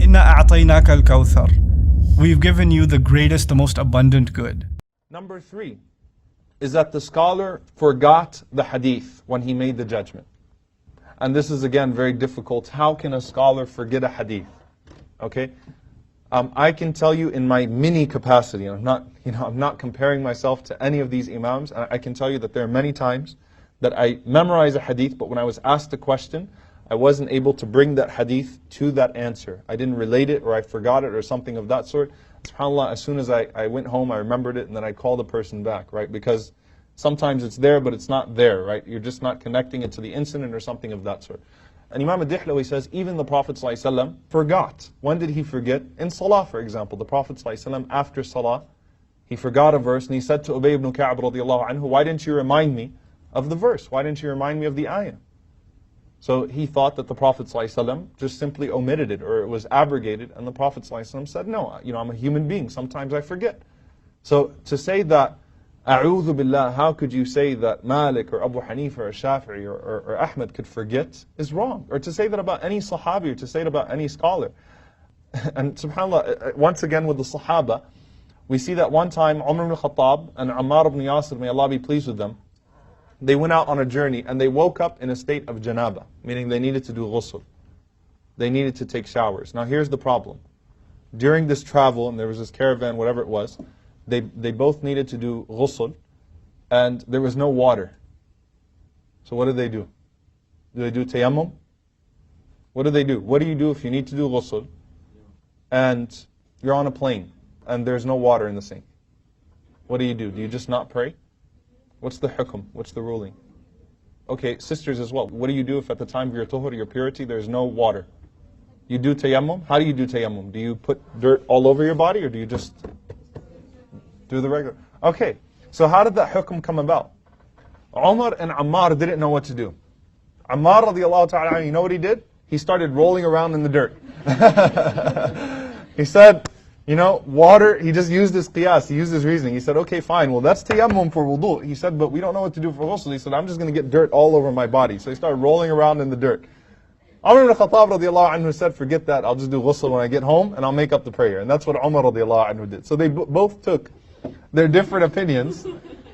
إِنَّا أَعْطَيْنَاكَ الْكَوْثَرَ. We've given you the greatest, the most abundant good. Number 3 is that the scholar forgot the hadith when he made the judgment. And this is again very difficult. How can a scholar forget a hadith? Okay, I can tell you in my mini capacity, and I'm not comparing myself to any of these imams. I can tell you that there are many times that I memorize a hadith, but when I was asked a question, I wasn't able to bring that hadith to that answer. I didn't relate it, or I forgot it, or something of that sort. SubhanAllah, as soon as I went home, I remembered it, and then I called the person back, right? Because sometimes it's there, but it's not there, right? You're just not connecting it to the incident or something of that sort. And Imam al-Dihlawi says, even the Prophet ﷺ forgot. When did he forget? In Salah, for example. The Prophet ﷺ, after Salah, he forgot a verse, and he said to Ubay ibn Ka'b radiallahu anhu, why didn't you remind me of the verse? Why didn't you remind me of the ayah? So he thought that the Prophet ﷺ just simply omitted it, or it was abrogated, and the Prophet ﷺ said, no, I'm a human being, sometimes I forget. So to say that, A'udhu billah, how could you say that Malik or Abu Hanifa or Shafi'i or Ahmed could forget is wrong. Or to say that about any Sahabi, or to say it about any scholar. And subhanAllah, once again with the Sahaba, we see that one time Umar ibn Khattab and Ammar ibn Yasir, may Allah be pleased with them, they went out on a journey and they woke up in a state of janaba, meaning they needed to do ghusl. They needed to take showers. Now here's the problem. During this travel, and there was this caravan, whatever it was, they both needed to do ghusl, and there was no water. So what do? Do they do tayammum? What do? What do you do if you need to do ghusl, and you're on a plane, and there's no water in the sink? What do? Do you just not pray? What's the hukum? What's the ruling? Okay, sisters as well. What do you do if at the time of your tuhur, your purity, there's no water? You do tayammum? How do you do tayammum? Do you put dirt all over your body, or do you just do the regular? Okay, so how did that hukum come about? Umar and Ammar didn't know what to do. Ammar radiallahu ta'ala, you know what he did? He started rolling around in the dirt. He said, water, he just used his qiyas, he used his reasoning. He said, okay, fine, well that's tayammum for wudu. He said, but we don't know what to do for ghusl. He said, I'm just going to get dirt all over my body. So he started rolling around in the dirt. Umar ibn Khattab radiallahu anhu said, forget that, I'll just do ghusl when I get home and I'll make up the prayer. And that's what Umar radiallahu anhu did. So they both took their different opinions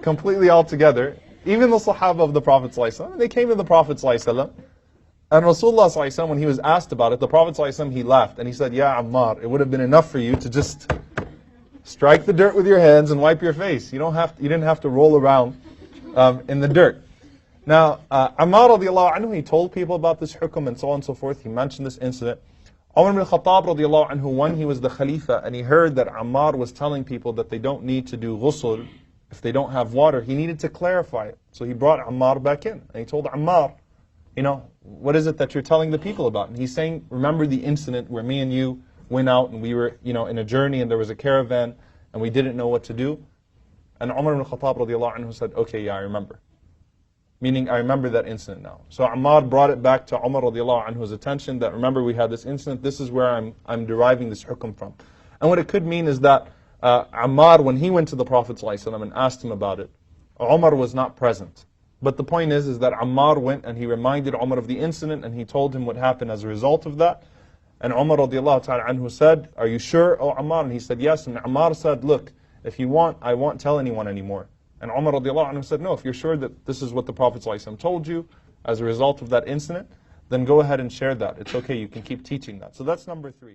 completely all together. Even the Sahaba of the Prophet ﷺ, they came to the Prophet ﷺ, and Rasulullah ﷺ, when he was asked about it, the Prophet ﷺ, he laughed and he said, Ya Ammar, it would have been enough for you to just strike the dirt with your hands and wipe your face. You didn't have to roll around in the dirt. Now, Ammar radiallahu anhu, he told people about this hukum and so on and so forth. He mentioned this incident. Umar ibn Khattab radiallahu anhu, when he was the Khalifa and he heard that Ammar was telling people that they don't need to do ghusl if they don't have water, he needed to clarify it. So he brought Ammar back in and he told Ammar, what is it that you're telling the people about? And he's saying, remember the incident where me and you went out and we were in a journey and there was a caravan and we didn't know what to do? And Umar ibn Khattab radiallahu anhu said, okay, yeah, I remember. Meaning, I remember that incident now. So Ammar brought it back to Umar radiallahu anhu's attention that, remember, we had this incident, this is where I'm deriving this hukum from. And what it could mean is that Ammar, when he went to the Prophet ﷺ and asked him about it, Umar was not present. But the point is that Ammar went and he reminded Umar of the incident and he told him what happened as a result of that. And Umar radiallahu ta'ala anhu said, are you sure, O Ammar? And he said, yes. And Ammar said, look, if you want, I won't tell anyone anymore. And Umar radiallahu anhu said, no, if you're sure that this is what the Prophet ﷺ told you as a result of that incident, then go ahead and share that. It's okay, you can keep teaching that. So that's number 3.